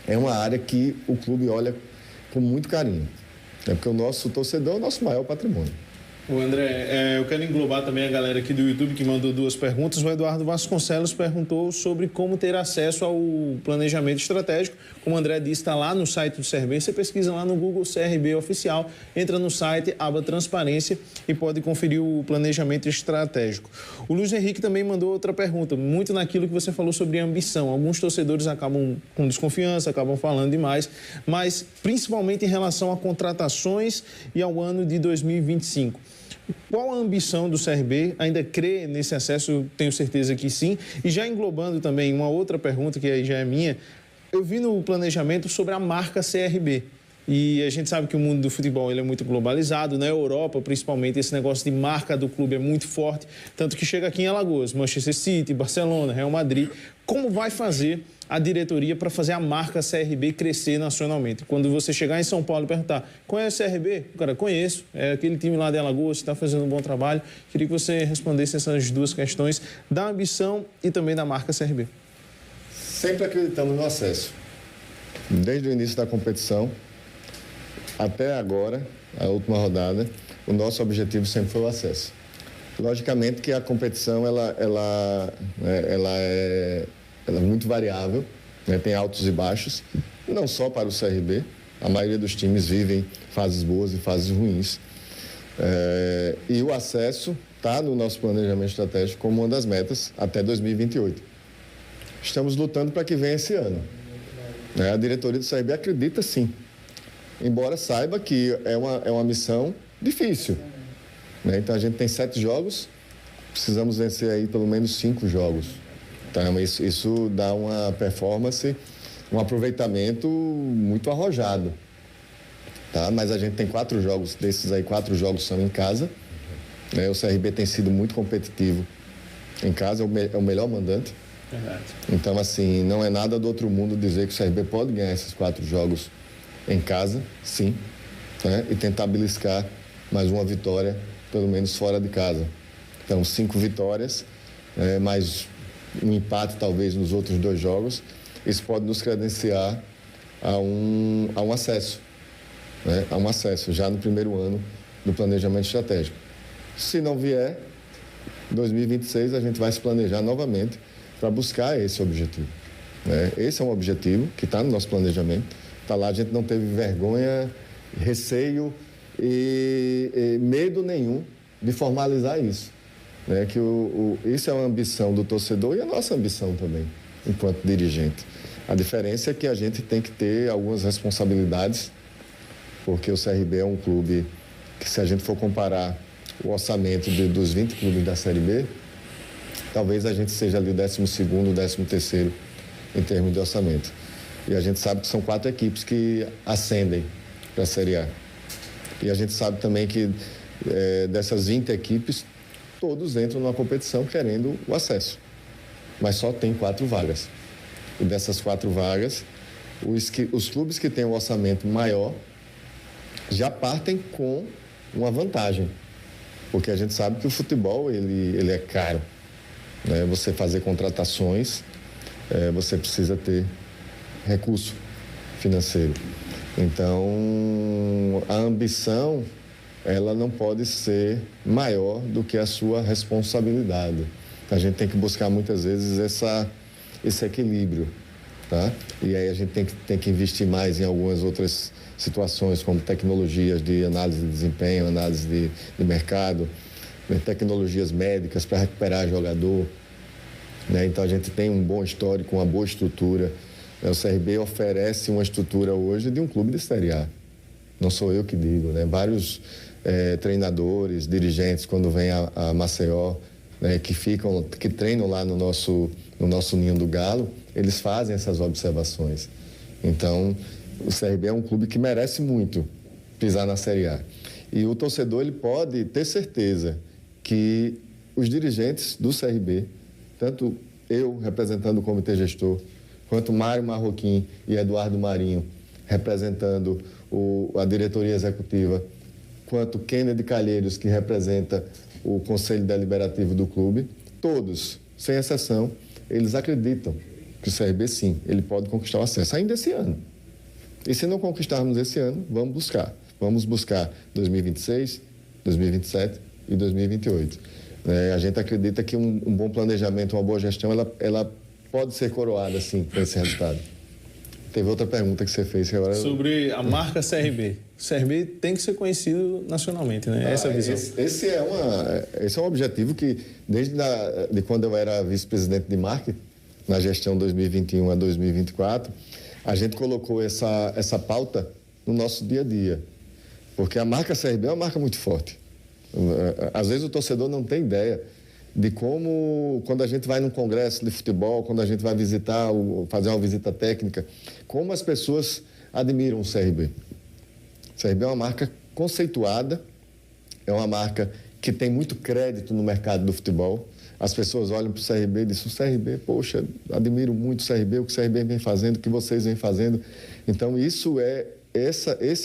é uma área que o clube olha com muito carinho. Porque o nosso torcedor é o nosso maior patrimônio. O André, eu quero englobar também a galera aqui do YouTube que mandou 2 perguntas. O Eduardo Vasconcelos perguntou sobre como ter acesso ao planejamento estratégico. Como o André disse, está lá no site do CRB. Você pesquisa lá no Google CRB Oficial, entra no site, aba Transparência e pode conferir o planejamento estratégico. O Luiz Henrique também mandou outra pergunta, muito naquilo que você falou sobre ambição. Alguns torcedores acabam com desconfiança, acabam falando demais, mas principalmente em relação a contratações e ao ano de 2025. Qual a ambição do CRB? Ainda crê nesse acesso? Tenho certeza que sim. E já englobando também uma outra pergunta, que aí já é minha, eu vi no planejamento sobre a marca CRB. E a gente sabe que o mundo do futebol ele é muito globalizado, na Europa principalmente esse negócio de marca do clube é muito forte, tanto que chega aqui em Alagoas, Manchester City, Barcelona, Real Madrid. Como vai fazer a diretoria para fazer a marca CRB crescer nacionalmente? Quando você chegar em São Paulo e perguntar, conhece o CRB? O cara, conheço, é aquele time lá de Alagoas que está fazendo um bom trabalho. Queria que você respondesse essas 2 questões da ambição e também da marca CRB. Sempre acreditamos no acesso. Desde o início da competição até agora, a última rodada, o nosso objetivo sempre foi o acesso. Logicamente que a competição ela é muito variável, né? Tem altos e baixos, não só para o CRB, a maioria dos times vivem fases boas e fases ruins. E o acesso está no nosso planejamento estratégico como uma das metas até 2028. Estamos lutando para que venha esse ano. A diretoria do CRB acredita sim, embora saiba que é uma missão difícil. Então a gente tem 7 jogos, precisamos vencer aí pelo menos 5 jogos. Então isso dá uma performance, um aproveitamento muito arrojado. Tá? Mas a gente tem 4 jogos, desses aí 4 jogos são em casa. O CRB tem sido muito competitivo em casa, é o melhor mandante. Verdade. Então assim, não é nada do outro mundo dizer que o CRB pode ganhar esses 4 jogos em casa, sim, né? E tentar beliscar mais uma vitória, pelo menos fora de casa. Então, 5 vitórias, mais um empate talvez nos outros 2 jogos, isso pode nos credenciar a um acesso, né? A um acesso já no primeiro ano do planejamento estratégico. Se não vier, 2026 a gente vai se planejar novamente para buscar esse objetivo, né? Esse é um objetivo que está no nosso planejamento. Está lá, a gente não teve vergonha, receio e medo nenhum de formalizar isso. Né? Que isso é uma ambição do torcedor e a nossa ambição também, enquanto dirigente. A diferença é que a gente tem que ter algumas responsabilidades, porque o CRB é um clube que, se a gente for comparar o orçamento dos 20 clubes da Série B, talvez a gente seja ali o 12º, 13º em termos de orçamento. E a gente sabe que são 4 equipes que ascendem para a Série A. E a gente sabe também que dessas 20 equipes, todos entram numa competição querendo o acesso. Mas só tem 4 vagas. E dessas 4 vagas, os clubes que têm um orçamento maior já partem com uma vantagem. Porque a gente sabe que o futebol ele é caro. Né? Você fazer contratações, você precisa ter recurso financeiro. Então, a ambição, ela não pode ser maior do que a sua responsabilidade. A gente tem que buscar muitas vezes esse equilíbrio, tá? E aí a gente tem que investir mais em algumas outras situações, como tecnologias de análise de desempenho, análise de mercado, tecnologias médicas para recuperar jogador. Né? Então a gente tem um bom histórico, uma boa estrutura. O CRB oferece uma estrutura hoje de um clube de Série A. Não sou eu que digo, né? Vários treinadores, dirigentes, quando vêm a Maceió, né, que treinam lá no nosso Ninho do Galo, eles fazem essas observações. Então, o CRB é um clube que merece muito pisar na Série A. E o torcedor ele pode ter certeza que os dirigentes do CRB, tanto eu representando o comitê gestor, quanto Mário Marroquim e Eduardo Marinho representando a diretoria executiva, quanto Kennedy Calheiros, que representa o Conselho Deliberativo do clube, todos, sem exceção, eles acreditam que o CRB, sim, ele pode conquistar o acesso ainda esse ano. E se não conquistarmos esse ano, vamos buscar. Vamos buscar 2026, 2027 e 2028. A gente acredita que um bom planejamento, uma boa gestão, ela pode ser coroada, sim, com esse resultado. Teve outra pergunta que você fez agora... Sobre a marca CRB. O CRB tem que ser conhecido nacionalmente, né? Essa é a visão. Esse é um objetivo que, desde de quando eu era vice-presidente de marketing, na gestão 2021 a 2024, a gente colocou essa pauta no nosso dia a dia. Porque a marca CRB é uma marca muito forte. Às vezes o torcedor não tem ideia de como, quando a gente vai num congresso de futebol, quando a gente vai visitar, fazer uma visita técnica, como as pessoas admiram o CRB. O CRB é uma marca conceituada, é uma marca que tem muito crédito no mercado do futebol. As pessoas olham para o CRB e dizem: o CRB, poxa, admiro muito o CRB, o que o CRB vem fazendo, o que vocês vêm fazendo. Então, esse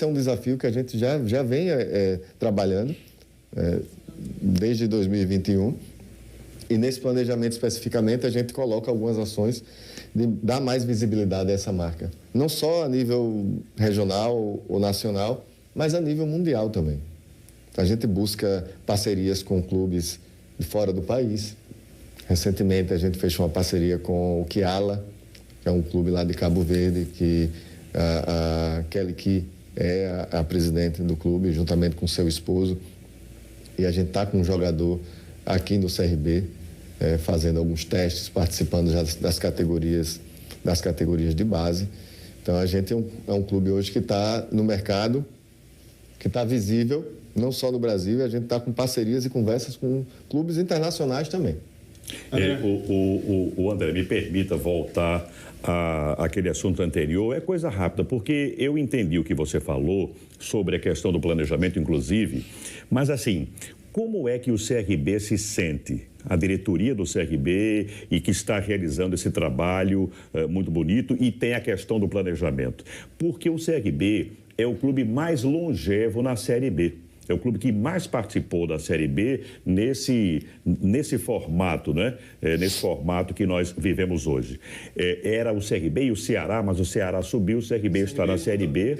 é um desafio que a gente já vem trabalhando desde 2021. E nesse planejamento especificamente a gente coloca algumas ações de dar mais visibilidade a essa marca. Não só a nível regional ou nacional, mas a nível mundial também. A gente busca parcerias com clubes de fora do país. Recentemente a gente fechou uma parceria com o Kiala, que é um clube lá de Cabo Verde, que a Kelly Key é a presidente do clube, juntamente com seu esposo. E a gente está com um jogador aqui no CRB, fazendo alguns testes, participando já das categorias de base. Então, a gente é um clube hoje que está no mercado, que está visível, não só no Brasil, e a gente está com parcerias e conversas com clubes internacionais também. O André, me permita voltar àquele assunto anterior. É coisa rápida, porque eu entendi o que você falou sobre a questão do planejamento, inclusive, mas assim, como é que o CRB se sente, a diretoria do CRB, e que está realizando esse trabalho muito bonito, e tem a questão do planejamento? Porque o CRB é o clube mais longevo na Série B. É o clube que mais participou da Série B nesse formato, né? Nesse formato que nós vivemos hoje. Era o CRB e o Ceará, mas o Ceará subiu, o CRB está na Série B.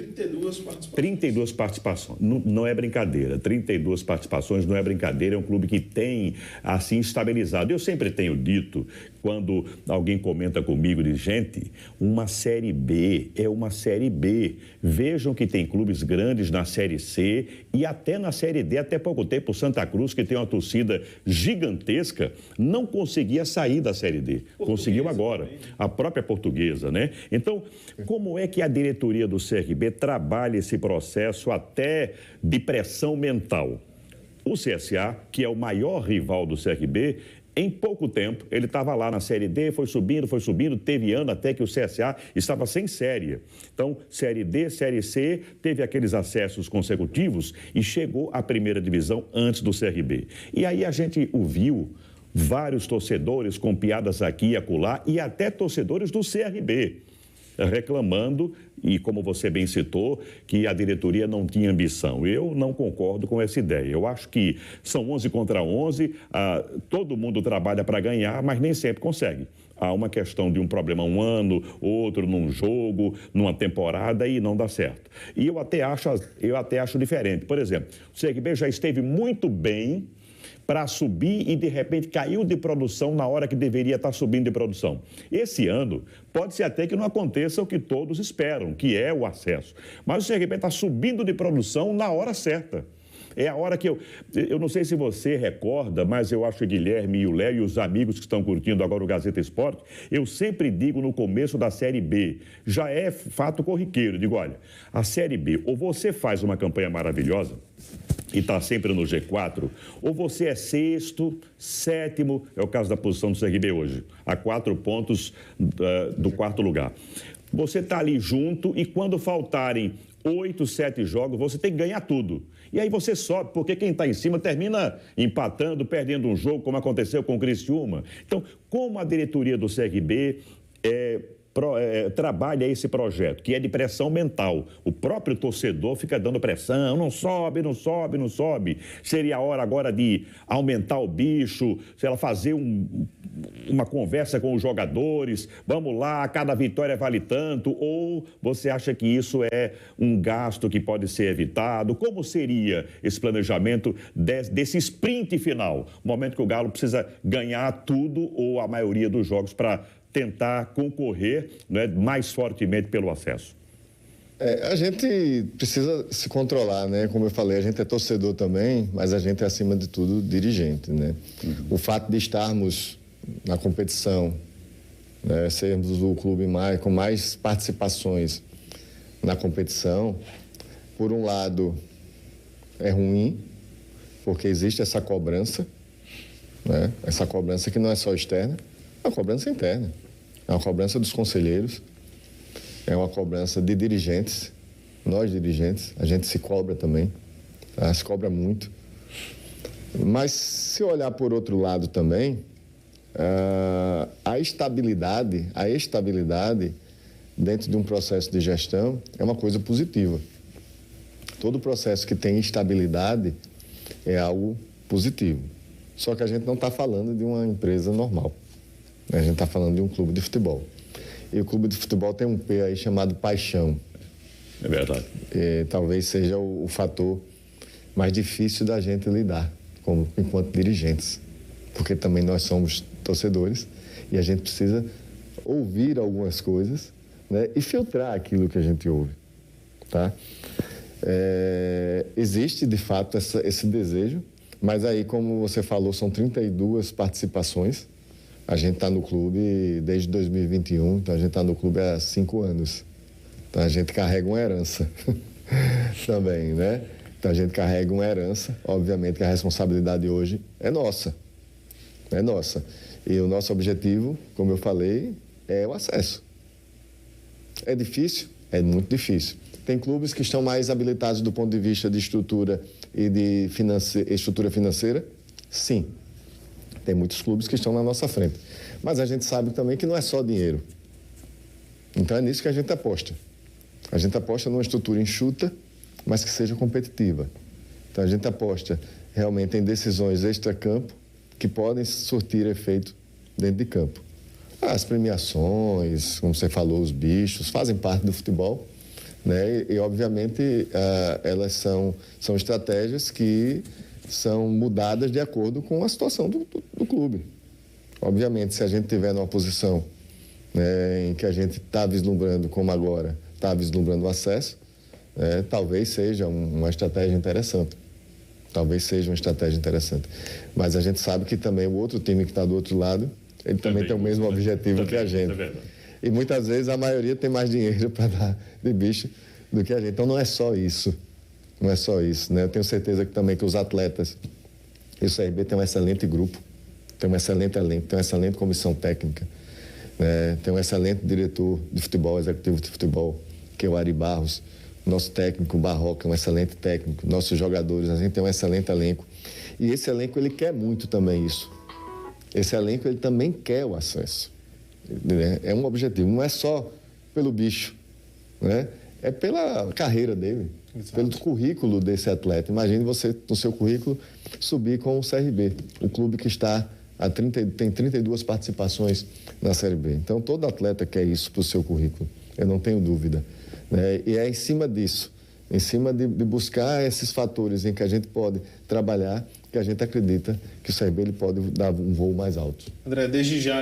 32 participações. Não é brincadeira. 32 participações não é brincadeira. É um clube que tem, assim, estabilizado. Eu sempre tenho dito, quando alguém comenta comigo, diz: gente, uma Série B é uma Série B. Vejam que tem clubes grandes na Série C e até na Série D. Até pouco tempo, o Santa Cruz, que tem uma torcida gigantesca, não conseguia sair da Série D. Conseguiu agora. A própria Portuguesa, né? Então, como é que a diretoria do CRB trabalha esse processo até de pressão mental? O CSA, que é o maior rival do CRB, em pouco tempo, ele estava lá na Série D, foi subindo, teve ano até que o CSA estava sem série. Então, Série D, Série C, teve aqueles acessos consecutivos e chegou à primeira divisão antes do CRB. E aí a gente ouviu vários torcedores com piadas aqui e acolá, e até torcedores do CRB reclamando, e como você bem citou, que a diretoria não tinha ambição. Eu não concordo com essa ideia. Eu acho que são 11 contra 11, todo mundo trabalha para ganhar, mas nem sempre consegue. Há uma questão de um problema um ano, outro num jogo, numa temporada, e não dá certo. E eu até acho diferente. Por exemplo, o CRB já esteve muito bem para subir e, de repente, caiu de produção na hora que deveria estar subindo de produção. Esse ano, pode ser até que não aconteça o que todos esperam, que é o acesso. Mas o CRB está subindo de produção na hora certa. É a hora que eu não sei se você recorda, mas eu acho que o Guilherme e o Léo e os amigos que estão curtindo agora o Gazeta Esporte, eu sempre digo no começo da Série B, já é fato corriqueiro, digo: olha, a Série B, ou você faz uma campanha maravilhosa e está sempre no G4, ou você é sexto, sétimo, é o caso da posição do CRB hoje, a 4 pontos do quarto lugar. Você está ali junto e quando faltarem 8, 7 jogos, você tem que ganhar tudo. E aí você sobe, porque quem está em cima termina empatando, perdendo um jogo, como aconteceu com o Criciúma. Então, como a diretoria do CRB trabalha esse projeto, que é de pressão mental. O próprio torcedor fica dando pressão, não sobe, não sobe, não sobe. Seria a hora agora de aumentar o bicho, sei lá, fazer uma conversa com os jogadores, vamos lá, cada vitória vale tanto, ou você acha que isso é um gasto que pode ser evitado? Como seria esse planejamento desse sprint final, momento que o Galo precisa ganhar tudo ou a maioria dos jogos para tentar concorrer, né, mais fortemente pelo acesso? A gente precisa se controlar, né? Como eu falei, a gente é torcedor também, mas a gente é, acima de tudo, dirigente, né? O fato de estarmos na competição, né, sermos o clube com mais participações na competição, por um lado, é ruim, porque existe essa cobrança, né? Essa cobrança que não é só externa, é uma cobrança interna. É uma cobrança dos conselheiros, é uma cobrança de dirigentes, nós dirigentes, a gente se cobra também, tá? Se cobra muito. Mas se olhar por outro lado também, a estabilidade dentro de um processo de gestão é uma coisa positiva. Todo processo que tem estabilidade é algo positivo. Só que a gente não está falando de uma empresa normal. A gente está falando de um clube de futebol. E o clube de futebol tem um P aí chamado paixão. É verdade. Talvez seja o fator mais difícil da gente lidar enquanto dirigentes. Porque também nós somos torcedores e a gente precisa ouvir algumas coisas, né, e filtrar aquilo que a gente ouve. Tá? Existe, de fato, esse desejo, mas aí, como você falou, são 32 participações. A gente está no clube desde 2021, então a gente está no clube há 5 anos. Então a gente carrega uma herança também, né? Então a gente carrega uma herança, obviamente que a responsabilidade hoje é nossa. É nossa. E o nosso objetivo, como eu falei, é o acesso. É difícil? É muito difícil. Tem clubes que estão mais habilitados do ponto de vista de estrutura e de estrutura financeira? Sim. Tem muitos clubes que estão na nossa frente. Mas a gente sabe também que não é só dinheiro. Então é nisso que a gente aposta. A gente aposta numa estrutura enxuta, mas que seja competitiva. Então a gente aposta realmente em decisões extra-campo que podem surtir efeito dentro de campo. As premiações, como você falou, os bichos, fazem parte do futebol, né? E obviamente, elas são estratégias que são mudadas de acordo com a situação do clube. Obviamente, se a gente estiver numa posição, né, em que a gente está vislumbrando, como agora, está vislumbrando o acesso, talvez seja uma estratégia interessante. Talvez seja uma estratégia interessante. Mas a gente sabe que também o outro time que está do outro lado, ele também tem o mesmo objetivo que a gente. E muitas vezes a maioria tem mais dinheiro para dar de bicho do que a gente. Então não é só isso. Não é só isso, né? Eu tenho certeza que também que os atletas e o CRB tem um excelente grupo, tem um excelente elenco, tem uma excelente comissão técnica, né? Tem um excelente diretor de futebol, executivo de futebol, que é o Ari Barros. Nosso técnico, o Barroca, é um excelente técnico. Nossos jogadores, a gente tem um excelente elenco. E esse elenco, ele quer muito também isso. Esse elenco, ele também quer o acesso. É um objetivo, não é só pelo bicho, né? É pela carreira dele, exato, pelo currículo desse atleta. Imagine você, no seu currículo, subir com o CRB, o clube que está tem 32 participações na Série B. Então, todo atleta quer isso para o seu currículo, eu não tenho dúvida, né? E é em cima disso, em cima de buscar esses fatores em que a gente pode trabalhar, que a gente acredita que o CRB ele pode dar um voo mais alto. André, desde já